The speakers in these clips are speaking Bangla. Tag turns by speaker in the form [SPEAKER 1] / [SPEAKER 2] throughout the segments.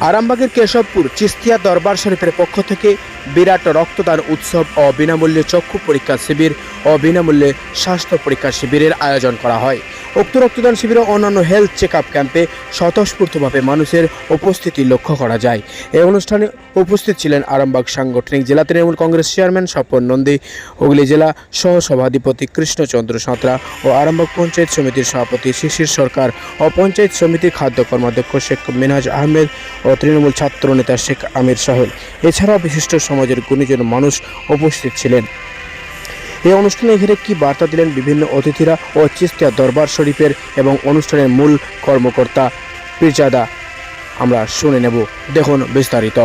[SPEAKER 1] আরামবাগের কেশবপুর চিস্তিয়া দরবার শরীফের পক্ষ থেকে বিরাট রক্তদান উৎসব ও বিনামূল্যে চক্ষু পরীক্ষা শিবির ও বিনামূল্যে স্বাস্থ্য পরীক্ষা শিবিরের আয়োজন করা হয়। উক্ত রক্তদান শিবির ও অন্যান্য হেলথ চেক আপ ক্যাম্পে স্বতঃস্ফূর্তভাবে মানুষের উপস্থিতি লক্ষ্য করা যায়। এই অনুষ্ঠানে উপস্থিত ছিলেন আরামবাগ সাংগঠনিক জেলা তৃণমূল কংগ্রেস চেয়ারম্যান স্বপন নন্দী, হুগলি জেলা সহসভাধিপতি কৃষ্ণচন্দ্র সাঁতরা ও আরামবাগ পঞ্চায়েত সমিতির সভাপতি শিশির সরকার ও পঞ্চায়েত সমিতির খাদ্য কর্মাধ্যক্ষ শেখ মিনহাজ আহমেদ ও তৃণমূল ছাত্র নেতা শেখ আমির সাহেল। এছাড়াও বিশিষ্ট সমাজের গুণীজন মানুষ উপস্থিত ছিলেন। এই অনুষ্ঠানে ঘিরে কি বার্তা দিলেন বিভিন্ন অতিথিরা ও চিস্তিয়া দরবার শরীফের এবং অনুষ্ঠানের মূল কর্মকর্তা পীরজাদা, আমরা শুনে নেব। দেখুন বিস্তারিত।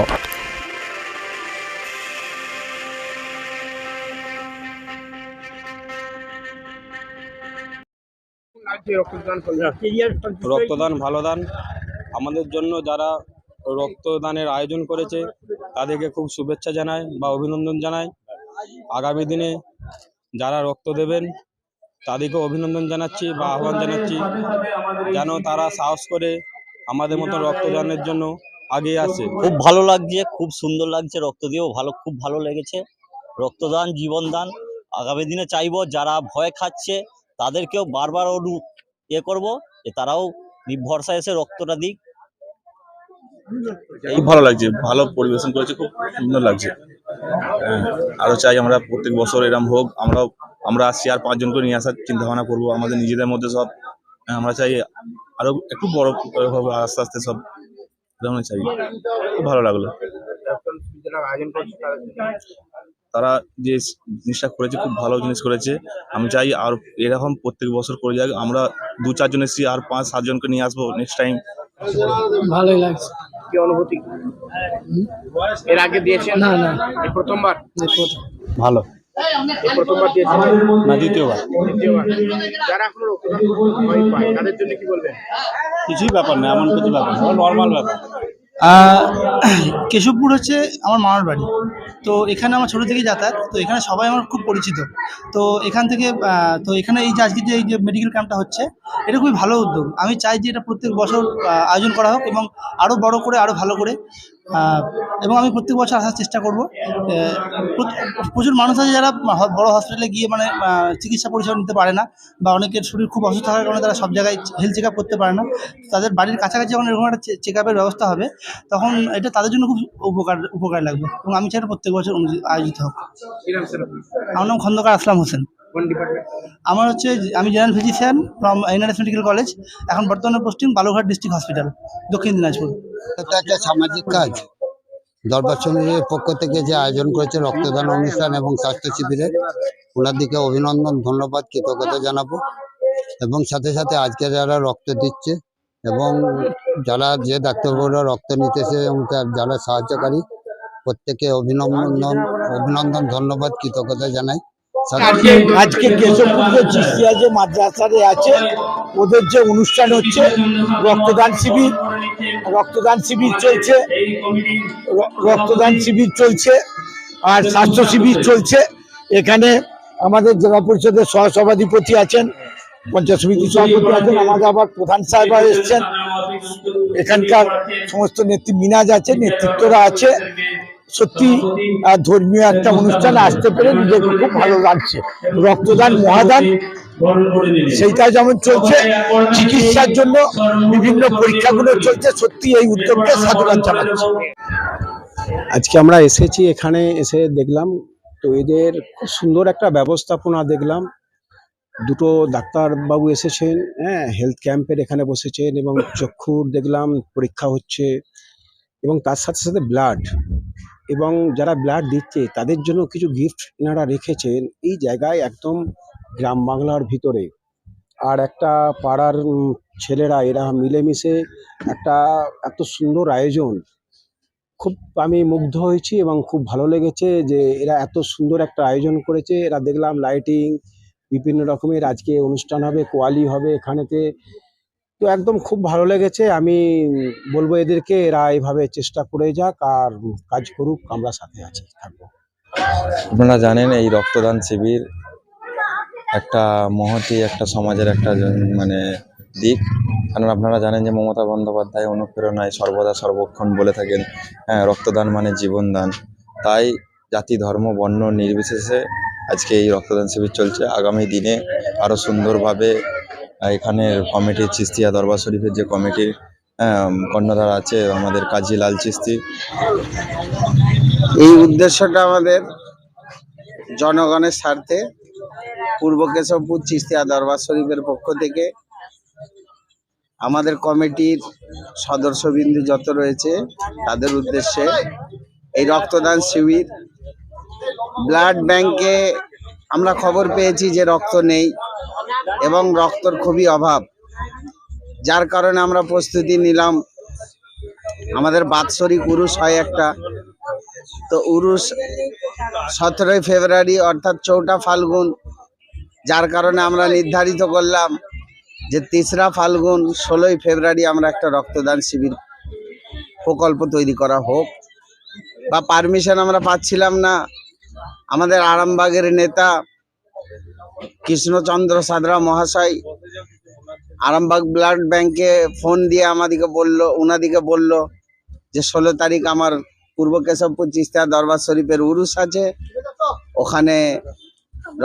[SPEAKER 2] রক্তদান ভালো দান। আমাদের জন্য যারা রক্তদানের আয়োজন করেছে তাদেরকে খুব শুভেচ্ছা জানাই বা অভিনন্দন জানাই। আগামী দিনে যারা রক্ত দেবেন তাদেরকে অভিনন্দন জানাচ্ছি বা আহ্বান জানাচ্ছি যেন তারা সাহস করে আমাদের মতো রক্তদানের জন্য আগিয়ে আসে।
[SPEAKER 3] খুব ভালো লাগছে, খুব সুন্দর লাগছে, রক্ত দিয়েও খুব ভালো লেগেছে। রক্তদান জীবনদান। আগামী দিনে চাইবো যারা ভয় খাচ্ছে তাদেরকেও বারবার করবো যে তারাও নির্ভরসা এসে রক্তটা দিক।
[SPEAKER 4] খুব ভালো লাগছে, ভালো পরিবেশন করেছে, খুব সুন্দর লাগছে। আরো চাই আমরা প্রত্যেক বছর এরকম হোক। আমরা আসছি আর 5 জনকে নিয়ে আসার চিন্তা ভাবনা করবো আমাদের নিজেদের মধ্যে সব। আমরা চাই আরো একটু বড় হবে, আস্তে আস্তে সব এরকম চাই। খুব ভালো লাগলো। তারা যে জিনিসটা করেছে খুব ভালো জিনিস করেছে। আমি চাই আর এরকম প্রত্যেক বছর করে যাক। আমরা 2-4 জন এসেছি, আর 5-7 জনকে নিয়ে আসবো নেক্সট টাইম।
[SPEAKER 5] ভালোই লাগছে।
[SPEAKER 1] কি অনুভূতি? এর আগে দিয়েছেন?
[SPEAKER 5] না না,
[SPEAKER 1] এই প্রথমবার?
[SPEAKER 2] ভালো।
[SPEAKER 1] এই প্রথমবার দিয়েছেন
[SPEAKER 2] না, দ্বিতীয়বার।
[SPEAKER 1] দ্বিতীয়বার। যারা এখনো রক্তদান করতে ভয় পায় তাদের জন্য কি বলবেন?
[SPEAKER 2] কিছুই ব্যাপার না, এমন কিছু ব্যাপার না, নর্মাল ব্যাপার।
[SPEAKER 5] কেশবপুর হচ্ছে আমার মামার বাড়ি, তো এখানে আমার ছোটো থেকেই যাতায়াত, তো এখানে সবাই আমার খুব পরিচিত। তো এখান থেকে তো এখানে এই যে আজকে যে এই যে মেডিকেল ক্যাম্পটা হচ্ছে, এটা খুবই ভালো উদ্যোগ। আমি চাই যে এটা প্রত্যেক বছর আয়োজন করা হোক এবং আরও বড় করে, আরও ভালো করে। এবং আমি প্রত্যেক বছর আসার চেষ্টা করব। প্রচুর মানুষ আছে যারা বড় হসপিটালে গিয়ে মানে চিকিৎসা পরিষেবা নিতে পারে না, বা অনেকের শরীর খুব অসুস্থ থাকার কারণে তারা সব জায়গায় হেলথ চেক আপ করতে পারে না। তাদের বাড়ির কাছাকাছি যখন এরকম একটা চেক আপের ব্যবস্থা হবে, তখন এটা তাদের জন্য খুব উপকার লাগবে, এবং আমি চাই প্রত্যেক বছর আয়োজিত হোক। আমার নাম খন্দকার আসলাম হোসেন। আমার হচ্ছে, আমি general physician from NRS medical college. এখন বর্তমানে পোস্টিং বালুরঘাট ডিস্ট্রিক্ট হসপিটাল, দক্ষিণ দিনাজপুর।
[SPEAKER 6] এটা একটা সামাজিক কাজ। দরবার সমিতির পক্ষ থেকে যে আয়োজন করেছে রক্তদান অনুষ্ঠান এবং স্বাস্থ্য শিবিরের, ওনাদেরকে অভিনন্দন, ধন্যবাদ, কৃতজ্ঞতা জানাবো। এবং সাথে সাথে আজকে যারা রক্ত দিচ্ছে এবং যারা যে ডাক্তারবাবুরা রক্ত নিতেছে এবং যারা সাহায্যকারী, প্রত্যেকে অভিনন্দন, ধন্যবাদ, কৃতজ্ঞতা জানাই।
[SPEAKER 7] আজকে কেশবপুরে চিস্তিয়া যে মাদ্রাসারে আছে, ওদের যে অনুষ্ঠান হচ্ছে রক্তদান শিবির চলছে আর স্বাস্থ্য শিবির চলছে। এখানে আমাদের জেলা পরিষদের সহসভাধিপতি আছেন, পঞ্চায়েত সমিতির সভাপতি আছেন, আমাদের আবার প্রধান সাহেব এসছেন, এখানকার সমস্ত মিনাজ আছে, নেতৃত্বরা আছে। সত্যি ধর্মীয় একটা অনুষ্ঠানে আসতে পেরে নিজেকে খুব ভালো লাগছে। রক্তদান মহাদান, সেইটা যেমন চলছে, চিকিৎসার জন্য বিভিন্ন পরীক্ষাগুলো চলছে। সত্যি এই উদ্যোগকে সাধুবাদ জানাচ্ছি।
[SPEAKER 8] আজকে আমরা এসেছি, এখানে এসে দেখলাম তো এদের খুব সুন্দর একটা ব্যবস্থাপনা দেখলাম। দুটো ডাক্তারবাবু এসেছেন, হেলথ ক্যাম্পের এখানে বসেছেন, এবং চক্ষুর দেখলাম পরীক্ষা হচ্ছে, এবং তার সাথে সাথে ব্লাড, এবং যারা ব্লাড দিচ্ছে তাদের জন্য কিছু গিফট এনারা রেখেছেন এই জায়গায়, একদম গ্রাম বাংলার ভিতরে। আর একটা পাড়ার ছেলেরা এরা মিলেমিশে একটা এত সুন্দর আয়োজন, খুব আমি মুগ্ধ হয়েছি এবং খুব ভালো লেগেছে যে এরা এত সুন্দর একটা আয়োজন করেছে। এরা দেখলাম লাইটিং, বিভিন্ন রকমের আজকে অনুষ্ঠান হবে, কোয়ালি হবে এখানেতে, তো একদম খুব ভালো লেগেছে। আমি বলবো এদেরকে এরা এইভাবে চেষ্টা করে যাক আর কাজ করুক, আমরা সাথে আছি, থাকবো।
[SPEAKER 9] আপনারা জানেন এই রক্তদান শিবির একটা মহতী, একটা সমাজের একটা মানে দিক। কারণ আপনারা জানেন যে মমতা বন্দ্যোপাধ্যায় অনুপ্রেরণায় সর্বদা সর্বক্ষণ বলে থাকেন, হ্যাঁ, রক্তদান মানে জীবনদান। তাই জাতি ধর্ম বর্ণ নির্বিশেষে আজকে এই রক্তদান শিবির চলছে। আগামী দিনে আরও সুন্দরভাবে এখানের কমিটির চিস্তিয়া দরবার শরীফের যে কমিটির কর্ণধার আছে আমাদের কাজী লাল চিস্তি,
[SPEAKER 6] এই উদ্দেশ্যটা আমাদের জনগণের স্বার্থে পূর্ব কেশবপুর চিস্তিয়া দরবার শরীফের পক্ষ থেকে আমাদের কমিটির সদস্যবৃন্দ যত রয়েছে তাদের উদ্দেশ্যে এই রক্তদান শিবির। ব্লাড ব্যাংকে আমরা খবর পেয়েছি যে রক্ত নেই এবং রক্তর খুবই অভাব, যার কারণে আমরা প্রস্তুতি নিলাম। আমাদের বাৎসরিক উরুস হয় একটা, তো উরুস 17 ফেব্রুয়ারি অর্থাৎ 4 ফাল্গুন, যার কারণে আমরা নির্ধারিত করলাম যে 3 ফাল্গুন 16 ফেব্রুয়ারি আমরা একটা রক্তদান শিবির প্রকল্প তৈরি করা হোক। বা পারমিশন আমরা পাচ্ছিলাম না। আমাদের আরামবাগের নেতা কৃষ্ণচন্দ্র সাদরা মহাশয় আরামবাগ ব্লাড ব্যাংকে ফোন দিয়ে উনাদিকে বলল যে 16 তারিখ আমার পূর্ব কেশবপুর চিস্তিয়া দরবার শরীফের উরুস আছে, ওখানে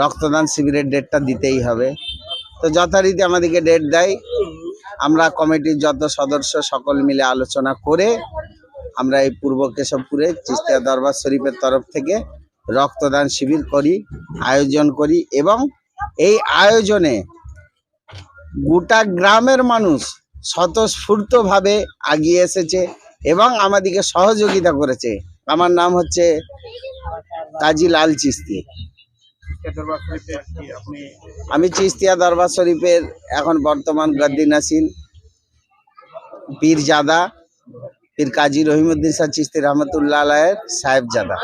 [SPEAKER 6] রক্তদান শিবিরের ডেটটা দিতেই হবে। তো যথারীতি আমাদেরকে ডেট দেয়। আমরা কমিটির যত সদস্য সকল মিলে আলোচনা করে আমরা এই পূর্ব কেশবপুরে চিস্তিয়া দরবার শরীফের তরফ থেকে রক্তদান শিবির আয়োজন করি এবং এই আয়োজনে গোটা গ্রামের মানুষ স্বতঃস্ফূর্তভাবে এগিয়ে এসেছে এবং আমাদেরকে সহযোগিতা করেছে। আমার নাম হচ্ছে কাজী লাল চিস্তি। আমি চিস্তিয়া দরবার শরীফের এখন বর্তমান গদ্দিনাসীন পীরজাদা পীর কাজী রহিমউদ্দিন শাহ চিস্তি রহমতুল্লাহ আলাইহির সাহেবজাদা।